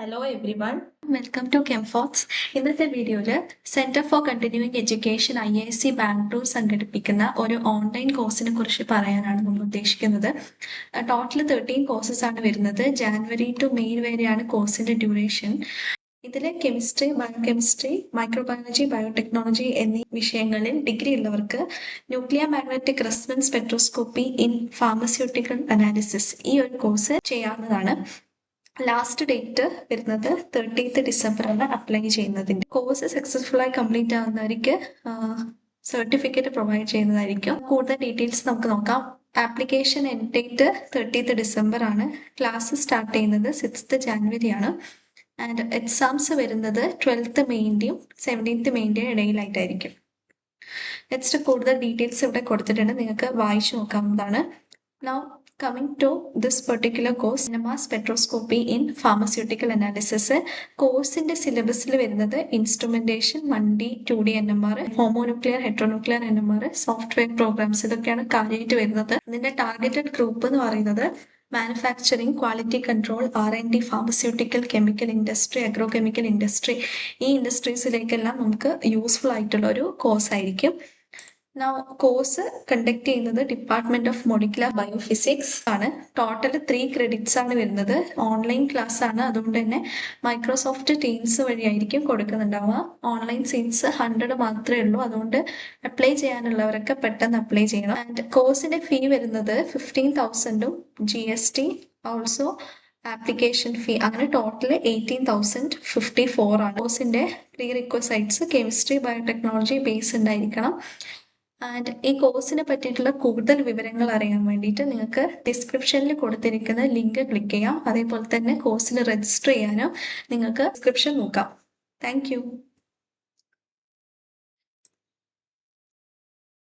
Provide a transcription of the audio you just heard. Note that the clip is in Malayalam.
Hello everyone, welcome to കെംഫോക്സ്. ഇന്നത്തെ വീഡിയോയിൽ centre for continuing education IISc Bangalore സംഘടിപ്പിക്കുന്ന ഒരു ഓൺലൈൻ കോഴ്സിനെ കുറിച്ച് പറയാനാണ് നമ്മൾ ഉദ്ദേശിക്കുന്നത്. ടോട്ടൽ 13 കോഴ്സസ് ആണ് വരുന്നത്. ജാനുവരി ടു മെയ് വരെയാണ് കോഴ്സിന്റെ ഡ്യൂറേഷൻ. ഇതിൽ കെമിസ്ട്രി, ബയോകെമിസ്ട്രി, മൈക്രോബയോളജി, ബയോടെക്നോളജി എന്നീ വിഷയങ്ങളിൽ ഡിഗ്രി ഉള്ളവർക്ക് nuclear magnetic resonance spectroscopy in pharmaceutical analysis ഈ ഒരു കോഴ്സ് ചെയ്യാവുന്നതാണ്. ലാസ്റ്റ് ഡേറ്റ് വരുന്നത് 30th ഡിസംബറാണ് അപ്ലൈ ചെയ്യുന്നതിന്റെ. കോഴ്സ് സക്സസ്ഫുൾ ആയി കംപ്ലീറ്റ് ആവുന്നവർക്ക് സർട്ടിഫിക്കറ്റ് പ്രൊവൈഡ് ചെയ്യുന്നതായിരിക്കും. കൂടുതൽ ഡീറ്റെയിൽസ് നമുക്ക് നോക്കാം. Application end date 30th December ആണ്. ക്ലാസ് സ്റ്റാർട്ട് ചെയ്യുന്നത് 6th ജാനുവരി ആണ്. ആൻഡ് എക്സാംസ് വരുന്നത് 12th മെയിൻ്റെയും 17th മെയിൻ്റെയും ഇടയിലായിട്ടായിരിക്കും. നെക്സ്റ്റ് കൂടുതൽ ഡീറ്റെയിൽസ് ഇവിടെ കൊടുത്തിട്ടുണ്ട്, നിങ്ങൾക്ക് വായിച്ചു നോക്കാവുന്നതാണ്. Now coming to this particular course, NMR spectroscopy in pharmaceutical analysis. കോഴ്സിന്റെ സിലബസിൽ വരുന്നത് instrumentation, 1D 2D NMR, homonuclear, heteronuclear NMR, software programs, ഇതൊക്കെയാണ് കാര്യമായിട്ട് വരുന്നത്. ഇതിന്റെ ടാർഗറ്റഡ് ഗ്രൂപ്പ് എന്ന് പറയുന്നത് manufacturing, quality control, R&D, pharmaceutical, chemical industry, agrochemical industry, ഈ ഇൻഡസ്ട്രീസിലേക്കെല്ലാം നമുക്ക് യൂസ്ഫുൾ ആയിട്ടുള്ള ഒരു കോഴ്സ് ആയിരിക്കും. കോഴ്സ് കണ്ടക്ട് ചെയ്യുന്നത് ഡിപ്പാർട്ട്മെന്റ് ഓഫ് മോളിക്കുലർ ബയോഫിസിക്സ് ആണ്. ടോട്ടൽ 3 ക്രെഡിറ്റ്സ് ആണ് വരുന്നത്. ഓൺലൈൻ ക്ലാസ് ആണ്, അതുകൊണ്ട് തന്നെ മൈക്രോസോഫ്റ്റ് ടീംസ് വഴിയായിരിക്കും കൊടുക്കുന്നുണ്ടാവുക. ഓൺലൈൻ സീറ്റ്സ് 100 മാത്രമേ ഉള്ളൂ, അതുകൊണ്ട് അപ്ലൈ ചെയ്യാനുള്ളവരൊക്കെ പെട്ടെന്ന് അപ്ലൈ ചെയ്യണം. ആൻഡ് കോഴ്സിന്റെ ഫീ വരുന്നത് 15,000 GST, ഓൾസോ ആപ്ലിക്കേഷൻ ഫീ, അങ്ങനെ ടോട്ടൽ 18,054 ആണ്. കോഴ്സിന്റെ pre requisites chemistry, biotechnology base ഉണ്ടായിരിക്കണം. ആൻഡ് ഈ കോഴ്സിനെ പറ്റിയിട്ടുള്ള കൂടുതൽ വിവരങ്ങൾ അറിയാൻ വേണ്ടിയിട്ട് നിങ്ങൾക്ക് ഡിസ്ക്രിപ്ഷനിൽ കൊടുത്തിരിക്കുന്ന ലിങ്ക് ക്ലിക്ക് ചെയ്യാം. അതേപോലെ തന്നെ കോഴ്സിന് രജിസ്റ്റർ ചെയ്യാനോ നിങ്ങൾക്ക് ഡിസ്ക്രിപ്ഷൻ നോക്കാം. താങ്ക്